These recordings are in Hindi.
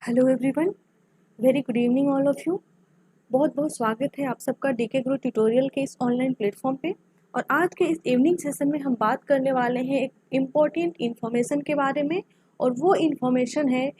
Hello everyone, very good evening all of you. बहुत बहुत स्वागत है आप सबका डीके गुरु ट्यूटोरियल के इस ऑनलाइन प्लेटफॉर्म पे। और आज के इस इवनिंग सेशन में हम बात करने वाले हैं एक इम्पॉर्टेंट इन्फॉर्मेशन के बारे में। और वो इन्फॉर्मेशन है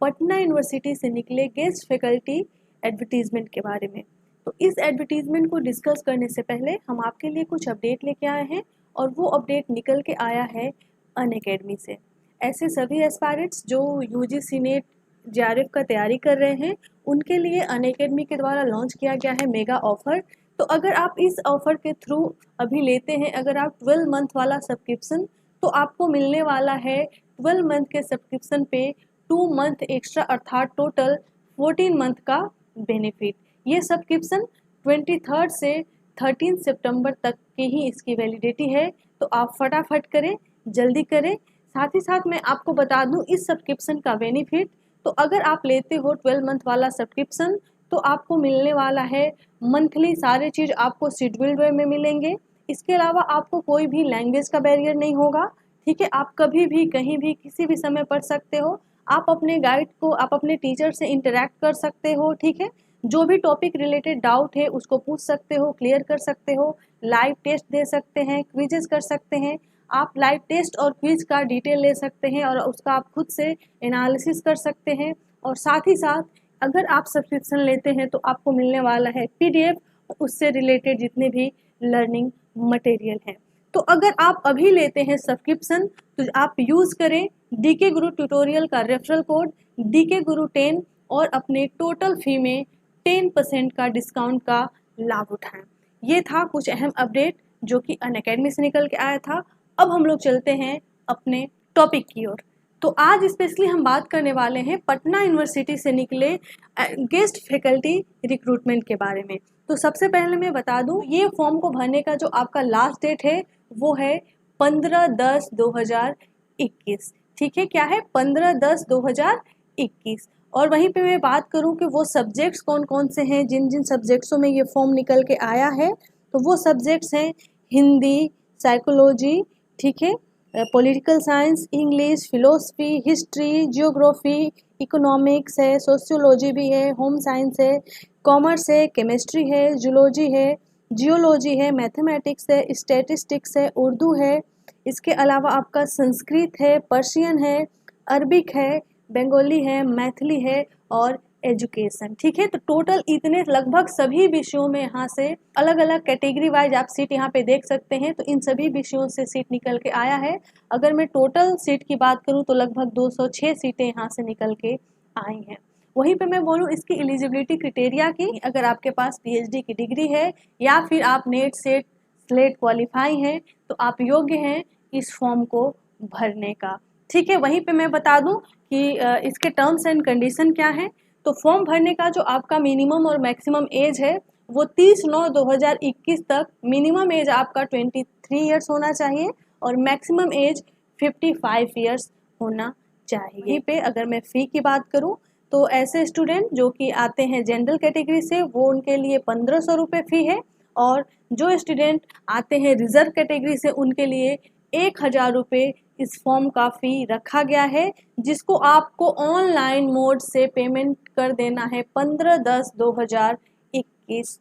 पटना यूनिवर्सिटी से निकले गेस्ट फैकल्टी एडवर्टीजमेंट के बारे में। तो इस एडवर्टीजमेंट को डिस्कस करने से पहले हम आपके लिए कुछ अपडेट लेके आए हैं, और वो अपडेट निकल के आया है अनअकैडमी से। ऐसे सभी एस्पायरेंट्स जो यूजीसी नेट जेआरएफ का तैयारी कर रहे हैं, उनके लिए अनअकैडमी के द्वारा लॉन्च किया गया है मेगा ऑफर। तो अगर आप इस ऑफर के थ्रू अभी लेते हैं, अगर आप 12 मंथ वाला सब्सक्रिप्शन, तो आपको मिलने वाला है 12 मंथ के सब्सक्रिप्शन पे 2 मंथ एक्स्ट्रा, अर्थात टोटल 14 मंथ का बेनिफिट। ये सब्सक्रिप्शन 23 से 13 सितंबर तक की ही इसकी वैलिडिटी है। तो आप फटाफट करें, जल्दी करें। साथ ही साथ मैं आपको बता दूं इस सब्सक्रिप्शन का बेनिफिट। तो अगर आप लेते हो 12 मंथ वाला सब्सक्रिप्शन, तो आपको मिलने वाला है मंथली सारे चीज़ आपको शेड्यूल्ड वे में मिलेंगे। इसके अलावा आपको कोई भी लैंग्वेज का बैरियर नहीं होगा। ठीक है, आप कभी भी कहीं भी किसी भी समय पढ़ सकते हो। आप अपने गाइड को, आप अपने टीचर से इंटरेक्ट कर सकते हो। ठीक है, जो भी टॉपिक रिलेटेड डाउट है उसको पूछ सकते हो, क्लियर कर सकते हो, लाइव टेस्ट दे सकते हैं, क्विजेस कर सकते हैं। आप लाइव टेस्ट और क्विज का डिटेल ले सकते हैं और उसका आप खुद से एनालिसिस कर सकते हैं। और साथ ही साथ अगर आप सब्सक्रिप्शन लेते हैं तो आपको मिलने वाला है पीडीएफ, उससे रिलेटेड जितने भी लर्निंग मटेरियल हैं। तो अगर आप अभी लेते हैं सब्सक्रिप्शन, तो आप यूज़ करें डीके गुरु ट्यूटोरियल का रेफरल कोड डीके गुरु 10 और अपने टोटल फी में 10% का डिस्काउंट का लाभ उठाएं। ये था कुछ अहम अपडेट जो कि अनअकैडमी से निकल के आया था। अब हम लोग चलते हैं अपने टॉपिक की ओर। तो आज स्पेशली हम बात करने वाले हैं पटना यूनिवर्सिटी से निकले गेस्ट फैकल्टी रिक्रूटमेंट के बारे में। तो सबसे पहले मैं बता दूं, ये फॉर्म को भरने का जो आपका लास्ट डेट है वो है 15/10/2021। ठीक है, क्या है? 15/10/2021। और वहीं पे मैं बात करूं कि वो सब्जेक्ट्स कौन कौन से हैं, जिन जिन सब्जेक्ट्सों में ये फॉर्म निकल के आया है। तो वो सब्जेक्ट्स हैं हिंदी, साइकोलॉजी, ठीक है, political science, English, philosophy, history, geography, economics है, सोशियोलॉजी भी है, होम साइंस है, कॉमर्स है, केमिस्ट्री है, जूलॉजी है, जियोलॉजी है, मैथमेटिक्स है, स्टैटिस्टिक्स है, उर्दू है। इसके अलावा आपका संस्कृत है, पर्शियन है, अरबिक है, बंगाली है, मैथिली है और एजुकेशन। ठीक है, तो टोटल इतने लगभग सभी विषयों में यहाँ से अलग अलग कैटेगरी वाइज आप सीट यहाँ पे देख सकते हैं। तो इन सभी विषयों से सीट निकल के आया है। अगर मैं टोटल सीट की बात करूँ तो लगभग 206 सीटें यहाँ से निकल के आई हैं। वहीं पे मैं बोलूँ इसकी एलिजिबिलिटी क्राइटेरिया की, अगर आपके पास पीएचडी की डिग्री है या फिर आप नेट सेट स्लेट क्वालिफाई हैं, तो आप योग्य हैं इस फॉर्म को भरने का। ठीक है, वहीं पे मैं बता दूं कि इसके टर्म्स एंड कंडीशन क्या है। तो फॉर्म भरने का जो आपका मिनिमम और मैक्सिमम एज है वो 30/9/2021 तक मिनिमम एज आपका 23 ईयर्स होना चाहिए और मैक्सिमम एज 55 ईयर्स होना चाहिए। यहीं पे अगर मैं फ़ी की बात करूं, तो ऐसे स्टूडेंट जो कि आते हैं जनरल कैटेगरी से, वो उनके लिए 1500 रुपये फ़ी है। और जो स्टूडेंट आते हैं रिजर्व कैटेगरी से, उनके लिए 1000 रुपये इस फॉर्म का फ़ी रखा गया है, जिसको आपको ऑनलाइन मोड से पेमेंट कर देना है 15/10/2021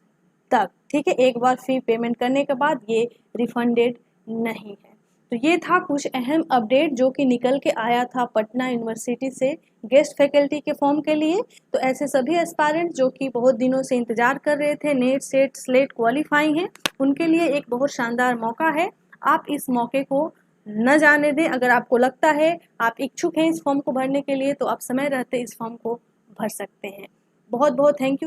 तक। ठीक है, एक बार फ़ी पेमेंट करने के बाद ये रिफंडेड नहीं है। तो ये था कुछ अहम अपडेट जो कि निकल के आया था पटना यूनिवर्सिटी से गेस्ट फैकल्टी के फॉर्म के लिए। तो ऐसे सभी एस्पायरेंट जो कि बहुत दिनों से इंतजार कर रहे थे, नेट सेट स्लेट क्वालिफाई हैं, उनके लिए एक बहुत शानदार मौका है। आप इस मौके को न जाने दें। अगर आपको लगता है आप इच्छुक हैं इस फॉर्म को भरने के लिए, तो आप समय रहते इस फॉर्म को भर सकते हैं। बहुत बहुत थैंक यू।